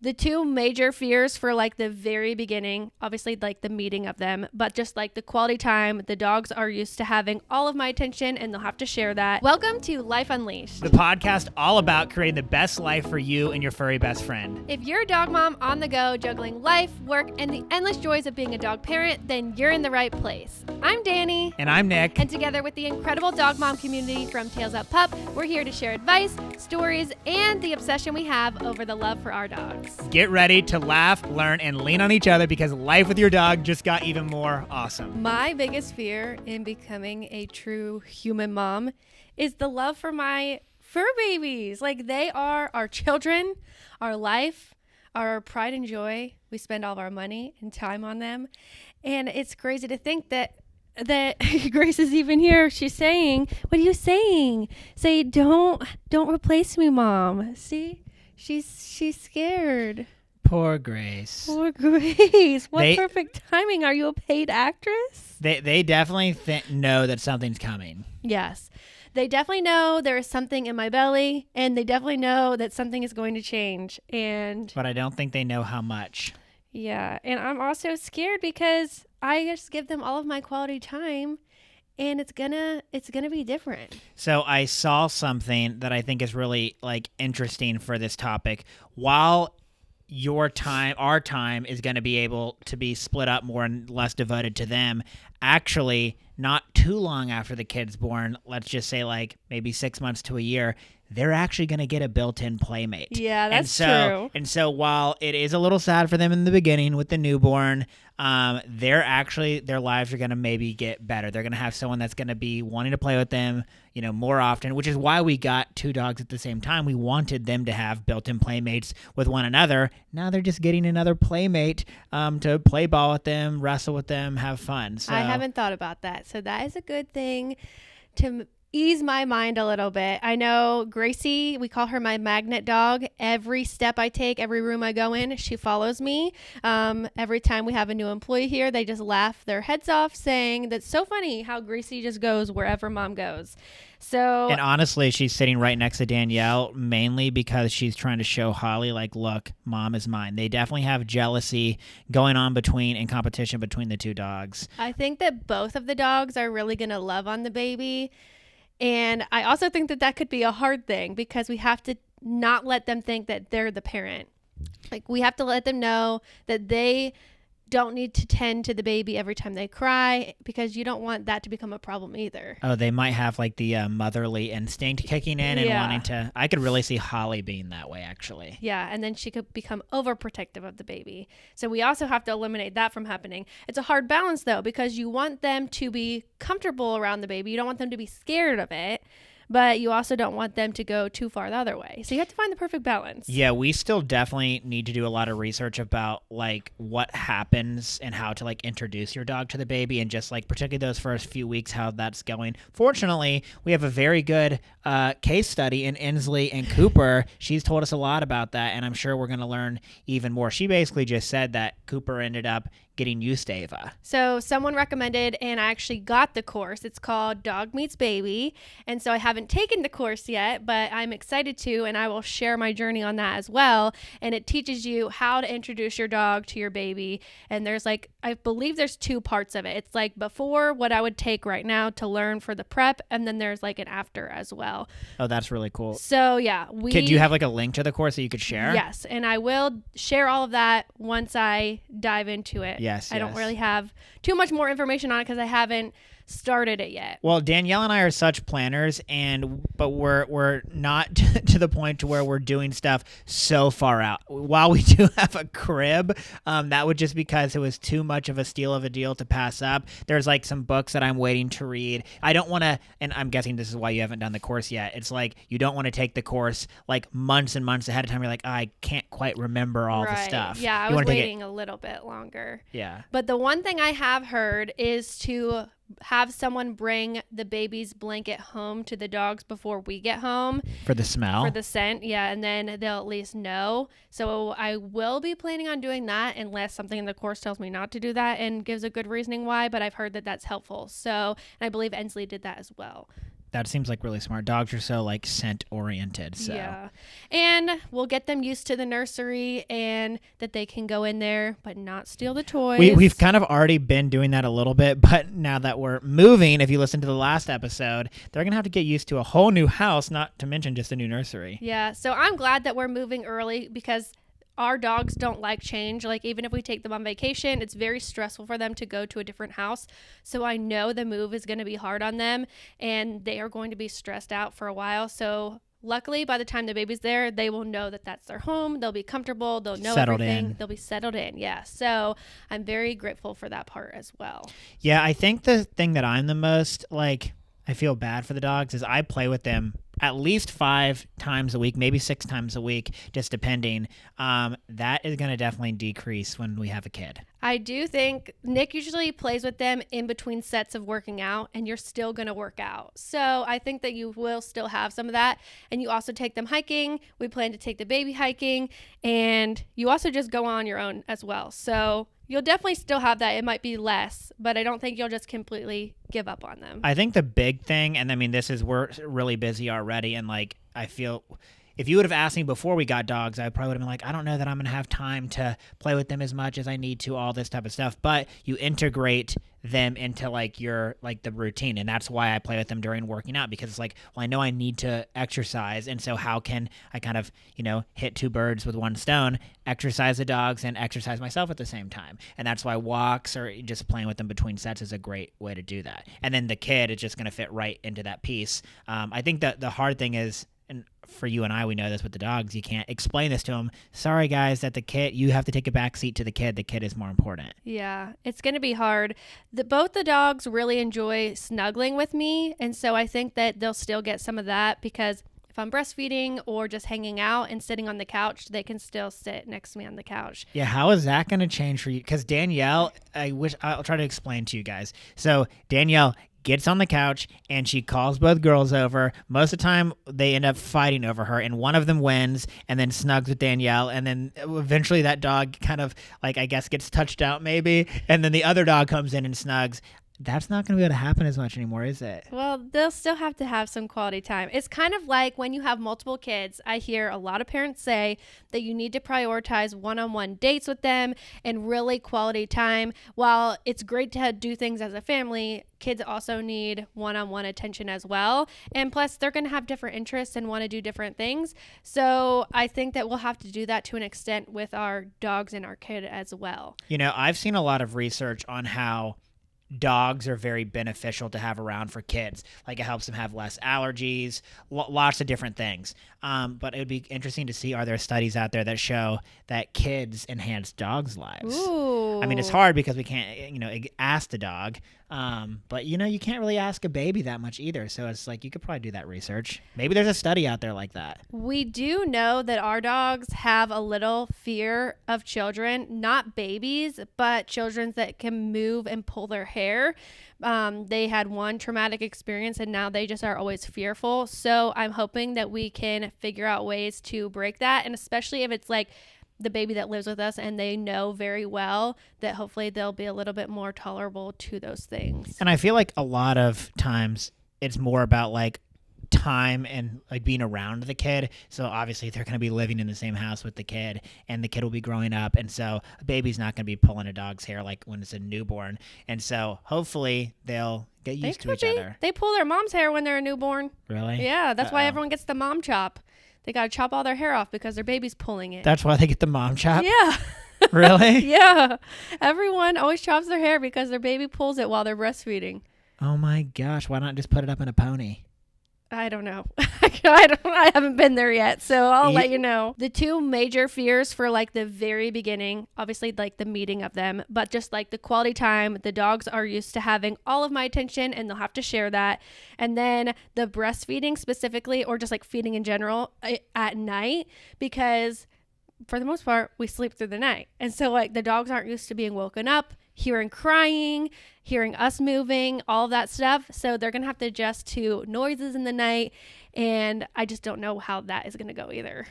The two major fears for like the very beginning, obviously like the meeting of them, but just like the quality time. The dogs are used to having all of my attention and they'll have to share that. Welcome to Life Unleashed, the podcast all about creating the best life for you and your furry best friend. If you're a dog mom on the go, juggling life, work, and the endless joys of being a dog parent, then you're in the right place. I'm Dani. And I'm Nick. And together with the incredible dog mom community from Tails Up Pup, we're here to share advice, stories, and the obsession we have over the love for our dogs. Get ready to laugh, learn, and lean on each other because life with your dog just got even more awesome. My biggest fear in becoming a true human mom is the love for my fur babies. Like, they are our children, our life, our pride and joy. We spend all of our money and time on them. And it's crazy to think that Grace is even here. She's saying, what are you saying? Say, don't replace me, Mom. See? She's scared. Poor Grace. Poor Grace. What perfect timing. Are you a paid actress? They definitely know that something's coming. Yes. They definitely know there is something in my belly, and they definitely know that something is going to change. But I don't think they know how much. Yeah. And I'm also scared because I just give them all of my quality time, and it's gonna be different. So I saw something that I think is really interesting for this topic. While our time is going to be able to be split up more and less devoted to them, actually not too long after the kid's born, let's just say maybe 6 months to a year, they're actually going to get a built-in playmate. Yeah, that's true. And so while it is a little sad for them in the beginning with the newborn, their lives are going to maybe get better. They're going to have someone that's going to be wanting to play with them, more often, which is why we got two dogs at the same time. We wanted them to have built-in playmates with one another. Now they're just getting another playmate to play ball with them, wrestle with them, have fun. So I haven't thought about that. So that is a good thing to ease my mind a little bit. I know Gracie, we call her my magnet dog. Every step I take, every room I go in, she follows me. Every time we have a new employee here, they just laugh their heads off saying that's so funny how Gracie just goes wherever Mom goes. And honestly, she's sitting right next to Danielle mainly because she's trying to show Holly, look, Mom is mine. They definitely have jealousy going on and competition between the two dogs. I think that both of the dogs are really going to love on the baby. And I also think that could be a hard thing because we have to not let them think that they're the parent. We have to let them know that they don't need to tend to the baby every time they cry because you don't want that to become a problem either. Oh, they might have the motherly instinct kicking in and wanting to. I could really see Holly being that way, actually. Yeah, and then she could become overprotective of the baby. So we also have to eliminate that from happening. It's a hard balance, though, because you want them to be comfortable around the baby. You don't want them to be scared of it. But you also don't want them to go too far the other way. So you have to find the perfect balance. Yeah, we still definitely need to do a lot of research about what happens and how to introduce your dog to the baby and just particularly those first few weeks, how that's going. Fortunately, we have a very good case study in Inslee and Cooper. She's told us a lot about that, and I'm sure we're going to learn even more. She basically just said that Cooper ended up getting used to Ava. So someone recommended, and I actually got the course. It's called Dog Meets Baby. And so I haven't taken the course yet, but I'm excited to, and I will share my journey on that as well. And it teaches you how to introduce your dog to your baby. And there's I believe there's two parts of it. It's before what I would take right now to learn for the prep, and then there's an after as well. Oh, that's really cool. So yeah, do you have a link to the course that you could share? Yes, and I will share all of that once I dive into it. Yes, I don't really have too much more information on it because I haven't started it yet. Well, Danielle and I are such planners, but we're not to the point to where we're doing stuff so far out. While we do have a crib, that would just because it was too much of a steal of a deal to pass up. There's some books that I'm waiting to read. I don't want to, and I'm guessing this is why you haven't done the course yet. It's you don't want to take the course months and months ahead of time. You're I can't quite remember all the stuff. Yeah, I was waiting a little bit longer. Yeah. But the one thing I have heard is to have someone bring the baby's blanket home to the dogs before we get home. For the smell? For the scent, yeah, and then they'll at least know. So I will be planning on doing that unless something in the course tells me not to do that and gives a good reasoning why, but I've heard that that's helpful. So, and I believe Inslee did that as well. That seems like really smart. Dogs are so like scent oriented. So Yeah. And we'll get them used to the nursery and that they can go in there but not steal the toys. we've kind of already been doing that a little bit, but now that we're moving, if you listen to the last episode, they're going to have to get used to a whole new house, not to mention just a new nursery. Yeah. So I'm glad that we're moving early because our dogs don't like change. Like, even if we take them on vacation, it's very stressful for them to go to a different house. So I know the move is going to be hard on them and they are going to be stressed out for a while. So luckily, by the time the baby's there, they will know that that's their home. They'll be comfortable. They'll know Settled everything. in. They'll be settled in. Yeah. So I'm very grateful for that part as well. Yeah, I think the thing that I'm the most like, I feel bad for the dogs is I play with them at least 5 times a week, maybe 6 times a week, just depending. That is going to definitely decrease when we have a kid. I do think Nick usually plays with them in between sets of working out, and you're still going to work out. So I think that you will still have some of that. And you also take them hiking. We plan to take the baby hiking, and you also just go on your own as well. So you'll definitely still have that. It might be less, but I don't think you'll just completely give up on them. I think the big thing, and I mean, we're really busy already, and like, I feel if you would have asked me before we got dogs, I probably would have been like, I don't know that I'm going to have time to play with them as much as I need to, all this type of stuff. But you integrate them into like your, like the routine. And that's why I play with them during working out, because it's like, well, I know I need to exercise. And so how can I kind of, hit 2 birds with 1 stone, exercise the dogs and exercise myself at the same time. And that's why walks or just playing with them between sets is a great way to do that. And then the kid is just going to fit right into that piece. I think that the hard thing is, and for you and I, we know this with the dogs, you can't explain this to them. Sorry, guys, that the kid, you have to take a back seat to the kid. The kid is more important. Yeah, it's going to be hard. Both the dogs really enjoy snuggling with me. And so I think that they'll still get some of that because if I'm breastfeeding or just hanging out and sitting on the couch, they can still sit next to me on the couch. Yeah, how is that going to change for you? Because Danielle, I'll try to explain to you guys. So Danielle gets on the couch and she calls both girls over. Most of the time they end up fighting over her and one of them wins and then snugs with Danielle, and then eventually that dog kind of like, I guess, gets touched out maybe, and then the other dog comes in and snugs. That's not going to be able to happen as much anymore, is it? Well, they'll still have to have some quality time. It's kind of like when you have multiple kids. I hear a lot of parents say that you need to prioritize one-on-one dates with them and really quality time. While it's great to do things as a family, kids also need one-on-one attention as well. And plus, they're going to have different interests and want to do different things. So I think that we'll have to do that to an extent with our dogs and our kid as well. I've seen a lot of research on how dogs are very beneficial to have around for kids. Like, it helps them have less allergies, lots of different things. But it would be interesting to see, are there studies out there that show that kids enhance dogs' lives? Ooh. I mean, it's hard because we can't, ask the dog. But you can't really ask a baby that much either. So it's like, you could probably do that research. Maybe there's a study out there like that. We do know that our dogs have a little fear of children, not babies, but children that can move and pull their hair. They had one traumatic experience and now they just are always fearful. So I'm hoping that we can figure out ways to break that. And especially if it's like the baby that lives with us and they know very well, that hopefully they'll be a little bit more tolerable to those things. And I feel like a lot of times it's more about like time and like being around the kid. So obviously they're going to be living in the same house with the kid and the kid will be growing up. And so a baby's not going to be pulling a dog's hair like when it's a newborn. And so hopefully they'll get used to each other. They pull their mom's hair when they're a newborn. Really? Yeah, that's why everyone gets the mom chop. They got to chop all their hair off because their baby's pulling it. That's why they get the mom chop? Yeah. Really? Yeah. Everyone always chops their hair because their baby pulls it while they're breastfeeding. Oh my gosh. Why not just put it up in a pony? I don't know. I haven't been there yet, so I'll let you know. The 2 major fears for like the very beginning, obviously like the meeting of them, but just like the quality time. The dogs are used to having all of my attention and they'll have to share that. And then the breastfeeding specifically, or just like feeding in general at night, because for the most part, we sleep through the night. And so like the dogs aren't used to being woken up, hearing crying, hearing us moving, all of that stuff. So they're going to have to adjust to noises in the night. And I just don't know how that is going to go either.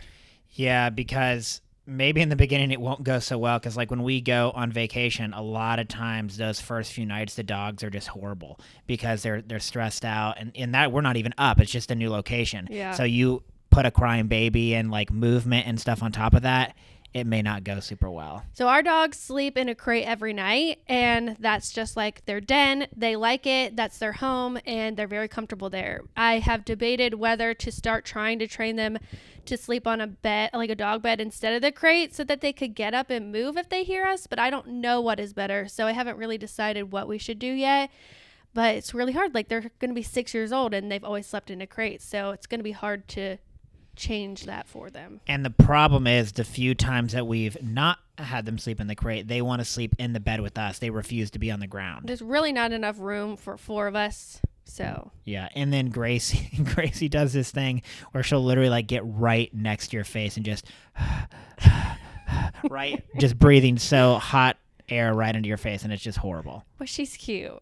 Yeah, because maybe in the beginning it won't go so well, because like when we go on vacation, a lot of times those first few nights the dogs are just horrible because they're stressed out, and in that we're not even up, it's just a new location. Yeah. So you put a crying baby and like movement and stuff on top of that, it may not go super well. So our dogs sleep in a crate every night, and that's just like their den. They like it. That's their home, and they're very comfortable there. I have debated whether to start trying to train them to sleep on a bed, like a dog bed, instead of the crate, so that they could get up and move if they hear us, but I don't know what is better. So I haven't really decided what we should do yet, but it's really hard. Like, they're going to be 6 years old and they've always slept in a crate. So it's going to be hard to change that for them. And the problem is, the few times that we've not had them sleep in the crate, they want to sleep in the bed with us. They refuse to be on the ground. There's really not enough room for 4 of us. So yeah, and then Gracie does this thing where she'll literally like get right next to your face and just right, just breathing so hot air right into your face, and it's just horrible. But she's cute.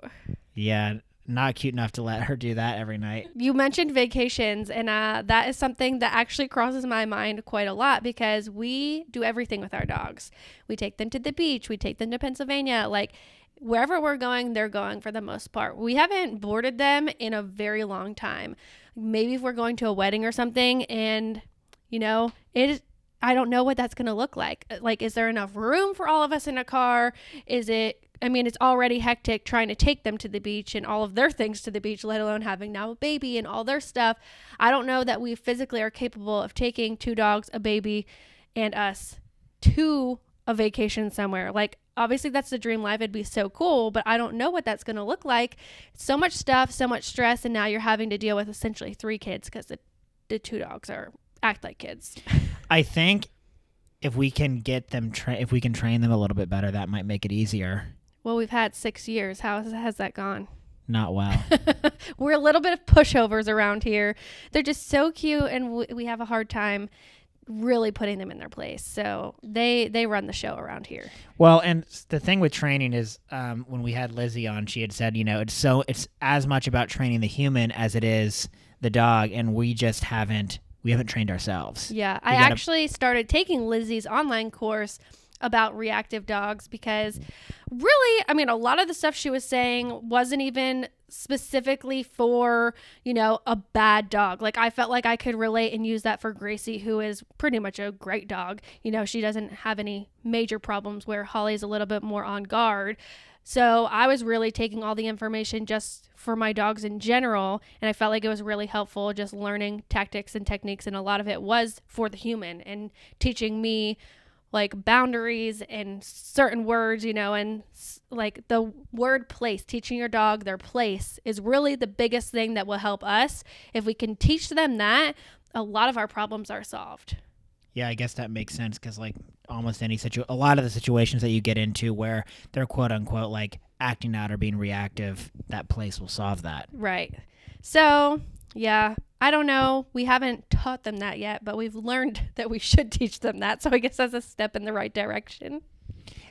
Yeah, not cute enough to let her do that every night. You mentioned vacations, and that is something that actually crosses my mind quite a lot, because we do everything with our dogs. We take them to the beach. We take them to Pennsylvania. Like, wherever we're going, they're going for the most part. We haven't boarded them in a very long time. Maybe if we're going to a wedding or something, and, you know, I don't know what that's going to look like. Like, is there enough room for all of us in a car? It's already hectic trying to take them to the beach and all of their things to the beach, let alone having now a baby and all their stuff. I don't know that we physically are capable of taking 2 dogs, a baby, and us to a vacation somewhere. Like, obviously that's the dream life. It'd be so cool, but I don't know what that's going to look like. So much stuff, so much stress, and now you're having to deal with essentially 3 kids, because the 2 dogs act like kids. I think if we can get them, if we can train them a little bit better, that might make it easier. Well, we've had 6 years. How has that gone? Not well. We're a little bit of pushovers around here. They're just so cute, and we have a hard time really putting them in their place. So they run the show around here. Well, and the thing with training is, when we had Lizzie on, she had said, it's as much about training the human as it is the dog, and we haven't trained ourselves. Yeah, I actually started taking Lizzie's online course about reactive dogs, because really, a lot of the stuff she was saying wasn't even specifically for, a bad dog. Like, I felt like I could relate and use that for Gracie, who is pretty much a great dog. She doesn't have any major problems, where Holly's a little bit more on guard. So I was really taking all the information just for my dogs in general, and I felt like it was really helpful just learning tactics and techniques, and a lot of it was for the human and teaching me like boundaries and certain words, and like the word place, teaching your dog their place is really the biggest thing that will help us. If we can teach them that, a lot of our problems are solved. Yeah, I guess that makes sense, because like almost a lot of the situations that you get into where they're quote unquote like acting out or being reactive, that place will solve that. Right. So yeah, I don't know. We haven't taught them that yet, but we've learned that we should teach them that. So I guess that's a step in the right direction.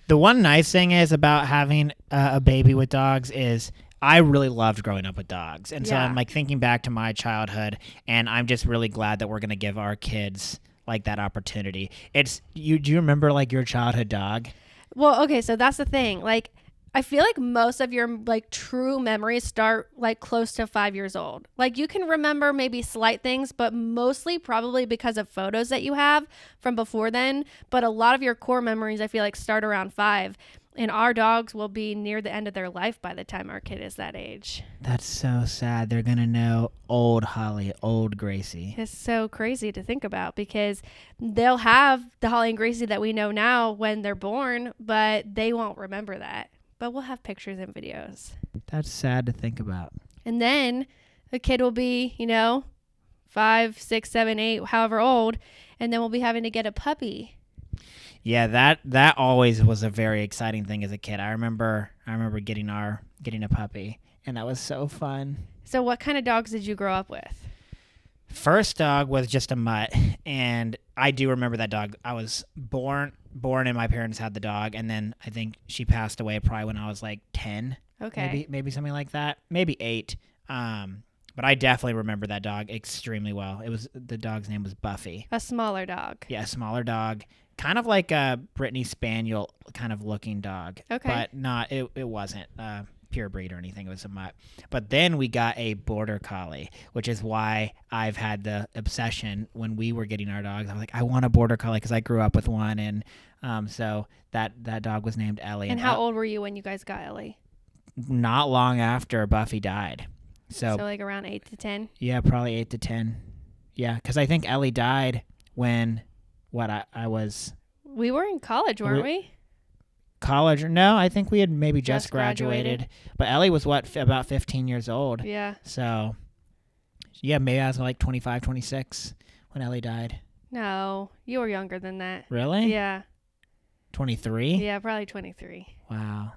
The one nice thing is about having a baby with dogs is I really loved growing up with dogs. And so I'm like thinking back to my childhood, and I'm just really glad that we're going to give our kids like that opportunity. Do you remember like your childhood dog? Well, okay, so that's the thing. Like, I feel like most of your like true memories start like close to 5 years old. Like, you can remember maybe slight things, but mostly probably because of photos that you have from before then. But a lot of your core memories, I feel like, start around 5. And our dogs will be near the end of their life by the time our kid is that age. That's so sad. They're going to know old Holly, old Gracie. It's so crazy to think about, because they'll have the Holly and Gracie that we know now when they're born, but they won't remember that. But we'll have pictures and videos. That's sad to think about. And then the kid will be, 5, 6, 7, 8, however old, and then we'll be having to get a puppy. Yeah, that always was a very exciting thing as a kid. I remember getting a puppy, and that was so fun. So what kind of dogs did you grow up with? First dog was just a mutt, and I do remember that dog. I was born and my parents had the dog, and then I think she passed away probably when I was like 10. Okay. Maybe something like that. Maybe 8. But I definitely remember that dog extremely well. The dog's name was Buffy. A smaller dog. Yeah, a smaller dog, kind of like a Brittany Spaniel kind of looking dog. Okay. But not it wasn't pure breed or anything. It was a mutt. But then we got a border collie, which is why I've had the obsession when we were getting our dogs. I was like, I want a border collie because I grew up with one, and so that dog was named Ellie. And how old were you when you guys got Ellie? Not long after Buffy died. So like around 8 to 10? Yeah, probably 8 to 10. Yeah, because I think Ellie died when, I was... We were in college, weren't we? College? No, I think we had maybe just graduated. But Ellie was, about 15 years old. Yeah. So, yeah, maybe I was like 25, 26 when Ellie died. No, you were younger than that. Really? Yeah. 23? Yeah, probably 23. Wow.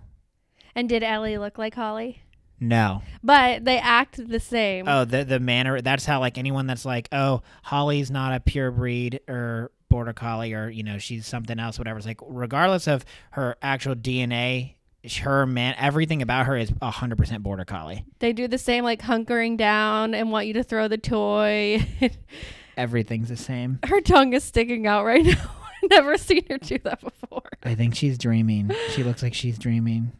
And did Ellie look like Holly? No. But they act the same. Oh, the manner, that's how, like, anyone that's like, oh, Holly's not a pure breed or border collie, or, she's something else, whatever. It's like, regardless of her actual DNA, everything about her is 100% border collie. They do the same, like, hunkering down and want you to throw the toy. Everything's the same. Her tongue is sticking out right now. I've never seen her do that before. I think she's dreaming. She looks like she's dreaming.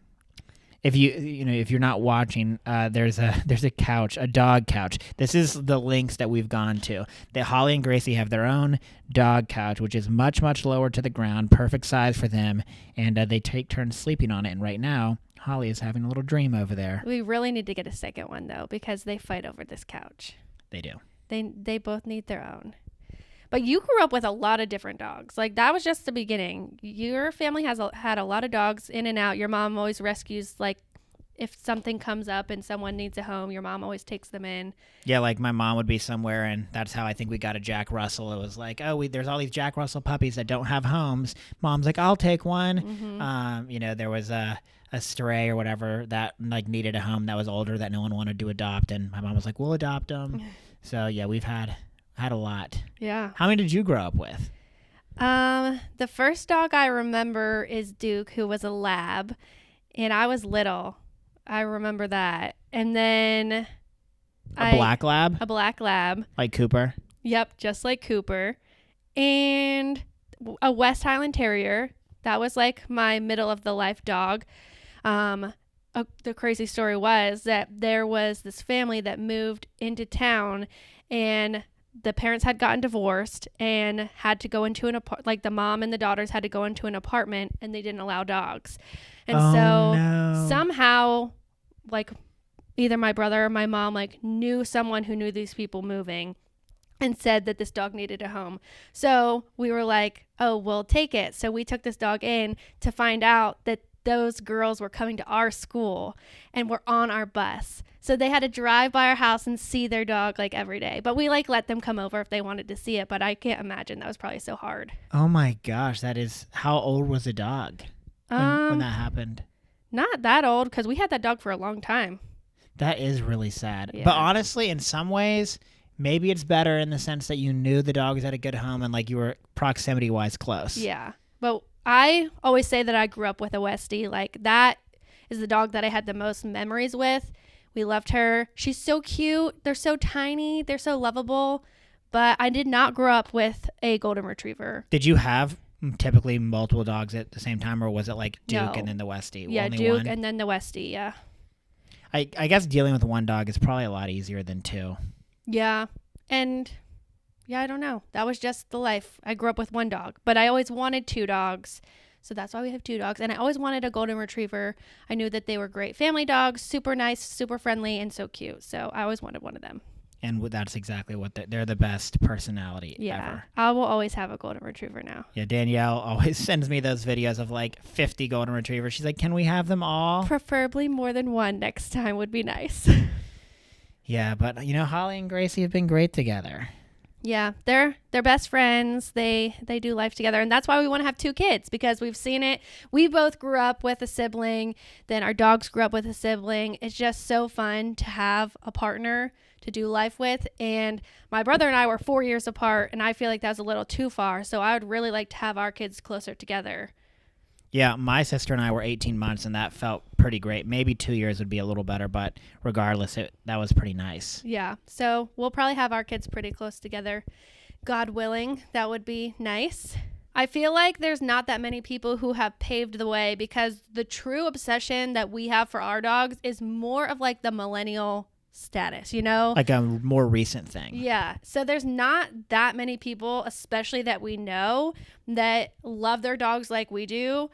If if you're not watching, there's a couch, a dog couch. This is the links that we've gone to. That Holly and Gracie have their own dog couch, which is much, much lower to the ground, perfect size for them, and they take turns sleeping on it. And right now, Holly is having a little dream over there. We really need to get a second one though, because they fight over this couch. They do. They both need their own. But you grew up with a lot of different dogs. Like, that was just the beginning. Your family had a lot of dogs in and out. Your mom always rescues, like, if something comes up and someone needs a home, your mom always takes them in. Yeah, like my mom would be somewhere, and that's how I think we got a Jack Russell. It was like, there's all these Jack Russell puppies that don't have homes. Mom's like, I'll take one. Mm-hmm. There was a stray or whatever that, like, needed a home that was older that no one wanted to adopt, and my mom was like, we'll adopt them. So, yeah, we've had a lot. Yeah. How many did you grow up with? The first dog I remember is Duke, who was a lab, and I was little. I remember that. And then a black lab? A black lab. Like Cooper? Yep, just like Cooper. And a West Highland Terrier. That was like my middle of the life dog. The crazy story was that there was this family that moved into town, and the parents had gotten divorced and had to go into the mom and the daughters had to go into an apartment, and they didn't allow dogs. And somehow, like, either my brother or my mom, like, knew someone who knew these people moving and said that this dog needed a home. So we were like, oh, we'll take it. So we took this dog in to find out that those girls were coming to our school and were on our bus. So they had to drive by our house and see their dog, like, every day. But we, like, let them come over if they wanted to see it. But I can't imagine that was probably so hard. Oh my gosh, how old was the dog when that happened? Not that old, because we had that dog for a long time. That is really sad. Yeah. But honestly, in some ways, maybe it's better in the sense that you knew the dog was at a good home and, like, you were proximity-wise close. Yeah. But I always say that I grew up with a Westie. Like, that is the dog that I had the most memories with. We loved her. She's so cute. They're so tiny. They're so lovable. But I did not grow up with a golden retriever. Did you have typically multiple dogs at the same time, or was it like Duke and then the Westie? Yeah, only Duke one? and then the Westie, yeah. I guess dealing with one dog is probably a lot easier than two. Yeah. And, yeah, I don't know. That was just the life. I grew up with one dog. But I always wanted two dogs. So that's why we have two dogs. And I always wanted a golden retriever. I knew that they were great family dogs, super nice, super friendly, and so cute. So I always wanted one of them. And that's exactly what they're the best personality ever. I will always have a golden retriever now. Yeah, Danielle always sends me those videos of like 50 golden retrievers. She's like, can we have them all? Preferably more than one next time would be nice. Yeah, but Holly and Gracie have been great together. Yeah, they're best friends. They do life together, and that's why we want to have two kids, because we've seen it. We both grew up with a sibling, then our dogs grew up with a sibling. It's just so fun to have a partner to do life with. And my brother and I were 4 years apart, and I feel like that was a little too far. So I would really like to have our kids closer together. Yeah, my sister and I were 18 months, and that felt pretty great. Maybe 2 years would be a little better, but regardless, that was pretty nice. Yeah. So we'll probably have our kids pretty close together. God willing, that would be nice. I feel like there's not that many people who have paved the way, because the true obsession that we have for our dogs is more of like the millennial status, you know? Like a more recent thing. Yeah. So there's not that many people, especially that we know, that love their dogs like we do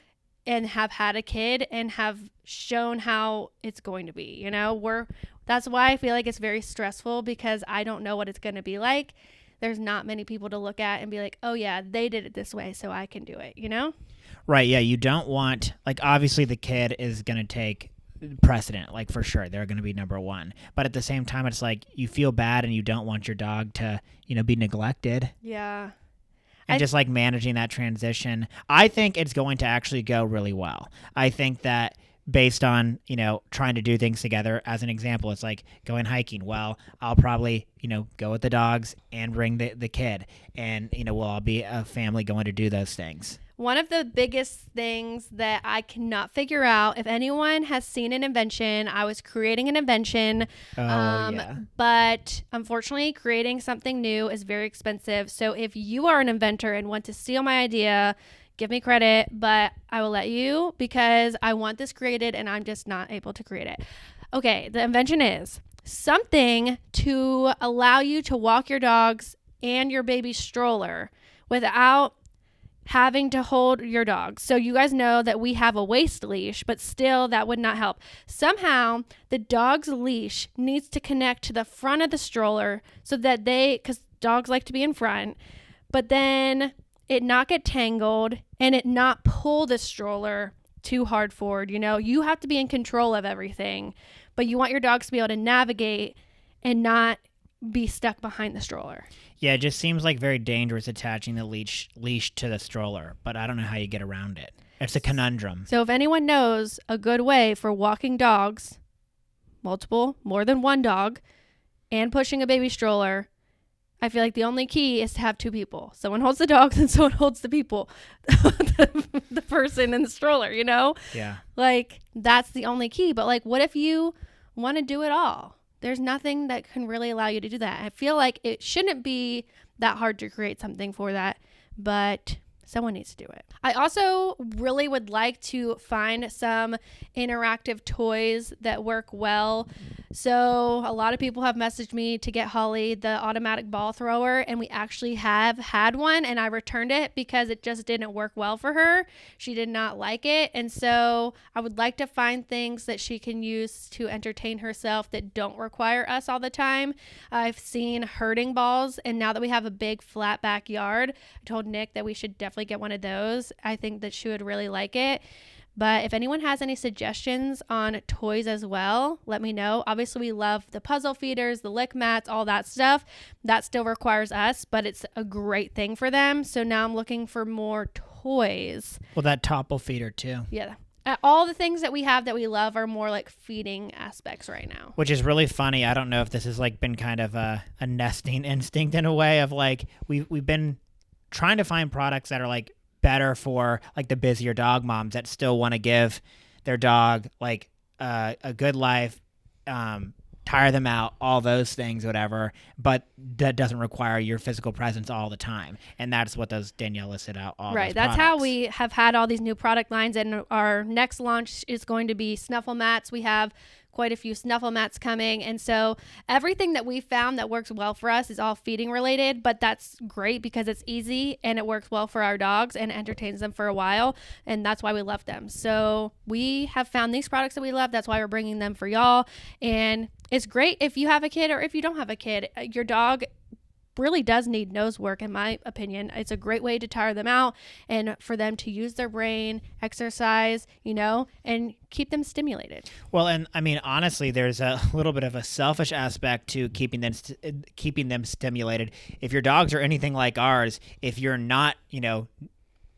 and have had a kid and have shown how it's going to be, you know? That's why I feel like it's very stressful, because I don't know what it's going to be like. There's not many people to look at and be like, oh yeah, they did it this way, so I can do it, you know? Right. Yeah. You don't want, like, obviously the kid is going to take precedent, like, for sure. They're going to be number one. But at the same time, it's like you feel bad and you don't want your dog to, be neglected. Yeah. And just like managing that transition, I think it's going to actually go really well. I think that based on, trying to do things together, as an example, it's like going hiking. Well, I'll probably, go with the dogs and bring the kid, and, we'll all be a family going to do those things. One of the biggest things that I cannot figure out, if anyone has seen an invention, I was creating an invention, Yeah. but unfortunately creating something new is very expensive. So if you are an inventor and want to steal my idea, give me credit, but I will let you, because I want this created and I'm just not able to create it. Okay, the invention is something to allow you to walk your dogs and your baby stroller without having to hold your dog. So you guys know that we have a waist leash, but still that would not help. Somehow the dog's leash needs to connect to the front of the stroller so that because dogs like to be in front, but then it not get tangled and it not pull the stroller too hard forward. You have to be in control of everything, but you want your dogs to be able to navigate and not be stuck behind the stroller. Yeah, it just seems like very dangerous attaching the leash to the stroller, but I don't know how you get around it. It's a conundrum. So if anyone knows a good way for walking dogs, more than one dog, and pushing a baby stroller, I feel like the only key is to have two people. Someone holds the dogs and someone holds the people, the person in the stroller, Yeah. Like, that's the only key. But like, what if you want to do it all? There's nothing that can really allow you to do that. I feel like it shouldn't be that hard to create something for that, but someone needs to do it. I also really would like to find some interactive toys that work well. So a lot of people have messaged me to get Holly the automatic ball thrower, and we actually have had one, and I returned it because it just didn't work well for her. She did not like it. And so I would like to find things that she can use to entertain herself that don't require us all the time. I've seen herding balls, and now that we have a big flat backyard, I told Nick that we should definitely get one of those. I think that she would really like it. But if anyone has any suggestions on toys as well, let me know. Obviously, we love the puzzle feeders, the lick mats, all that stuff. That still requires us, but it's a great thing for them. So now I'm looking for more toys. Well, that topple feeder too. Yeah. All the things that we have that we love are more like feeding aspects right now. Which is really funny. I don't know if this has like been kind of a nesting instinct in a way of like we've been trying to find products that are like better for like the busier dog moms that still want to give their dog like a good life, tire them out, all those things, whatever, but that doesn't require your physical presence all the time. And that's what those Danielle listed out. All right. Those That's products. how we have had all these new product lines, and our next launch is going to be snuffle mats. We have quite a few snuffle mats coming. And so everything that we found that works well for us is all feeding related, but that's great because it's easy and it works well for our dogs and entertains them for a while. And that's why we love them. So we have found these products that we love. That's why we're bringing them for y'all. And it's great if you have a kid or if you don't have a kid. Your dog really does need nose work, in my opinion. It's a great way to tire them out and for them to use their brain, exercise, and keep them stimulated. Well, and I mean, honestly, there's a little bit of a selfish aspect to keeping them stimulated. If your dogs are anything like ours, if you're not,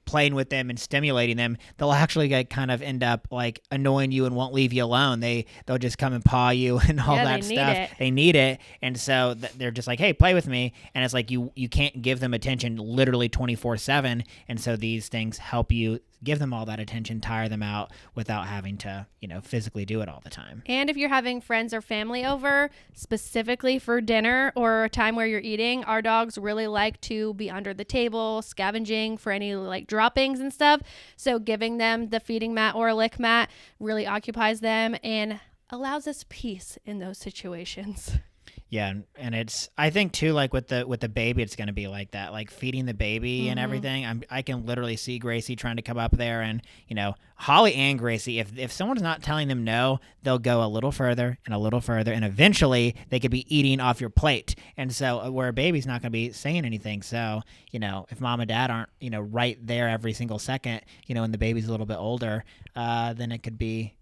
playing with them and stimulating them, they'll actually kind of end up like annoying you and won't leave you alone. They'll just come and paw you and all that stuff. They need it. And so they're just like, hey, play with me. And it's like you can't give them attention literally 24/7. And so these things help you give them all that attention, tire them out without having to, physically do it all the time. And if you're having friends or family over, specifically for dinner or a time where you're eating, our dogs really like to be under the table, scavenging for any like droppings and stuff. So giving them the feeding mat or a lick mat really occupies them and allows us peace in those situations. Yeah, and it's, I think too, like with the baby, it's going to be like that, like feeding the baby and everything. I can literally see Gracie trying to come up there, and Holly and Gracie, if someone's not telling them no, they'll go a little further, and eventually they could be eating off your plate. And so where a baby's not going to be saying anything, so if mom and dad aren't right there every single second, and the baby's a little bit older, then it could be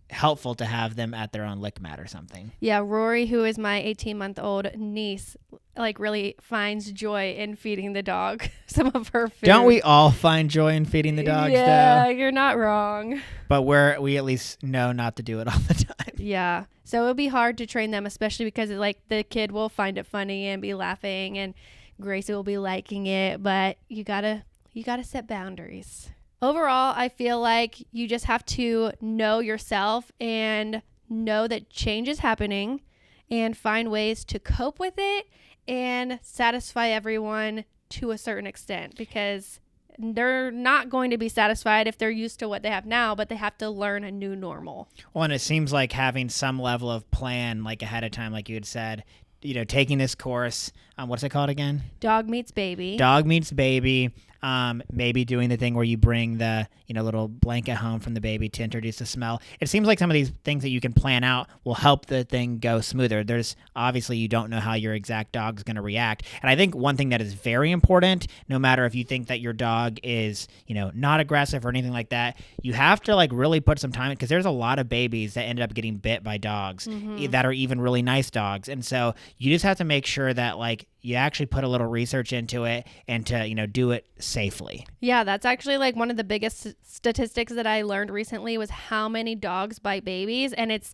helpful to have them at their own lick mat or something. Yeah, Rory, who is my 18-month-old niece, like really finds joy in feeding the dog some of her food. Don't we all find joy in feeding the dogs, though? You're not wrong. But we at least know not to do it all the time. Yeah. So it'll be hard to train them, especially because like the kid will find it funny and be laughing, and Gracie will be liking it, but you gotta set boundaries. Overall, I feel like you just have to know yourself and know that change is happening and find ways to cope with it and satisfy everyone to a certain extent, because they're not going to be satisfied if they're used to what they have now, but they have to learn a new normal. Well, and it seems like having some level of plan, like ahead of time, like you had said, taking this course, what's it called again? Dog meets baby. Maybe doing the thing where you bring the little blanket home from the baby to introduce the smell. It seems like some of these things that you can plan out will help the thing go smoother. There's obviously, you don't know how your exact dog's going to react. And I think one thing that is very important, no matter if you think that your dog is not aggressive or anything like that, you have to like really put some time in, because there's a lot of babies that ended up getting bit by dogs that are even really nice dogs. And so you just have to make sure that like you actually put a little research into it and to do it safely. Yeah, that's actually like one of the biggest statistics that I learned recently was how many dogs bite babies. And it's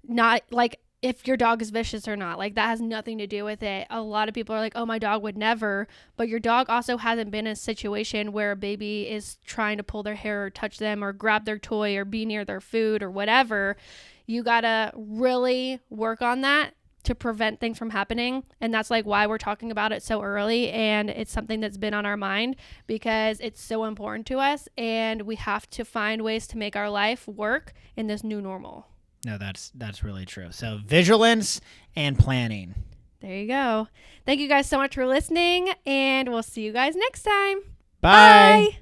not like if your dog is vicious or not, like that has nothing to do with it. A lot of people are like, oh, my dog would never, but your dog also hasn't been in a situation where a baby is trying to pull their hair or touch them or grab their toy or be near their food or whatever. You gotta really work on that to prevent things from happening. And that's like why we're talking about it so early. And it's something that's been on our mind because it's so important to us. And we have to find ways to make our life work in this new normal. No, that's really true. So vigilance and planning. There you go. Thank you guys so much for listening. And we'll see you guys next time. Bye.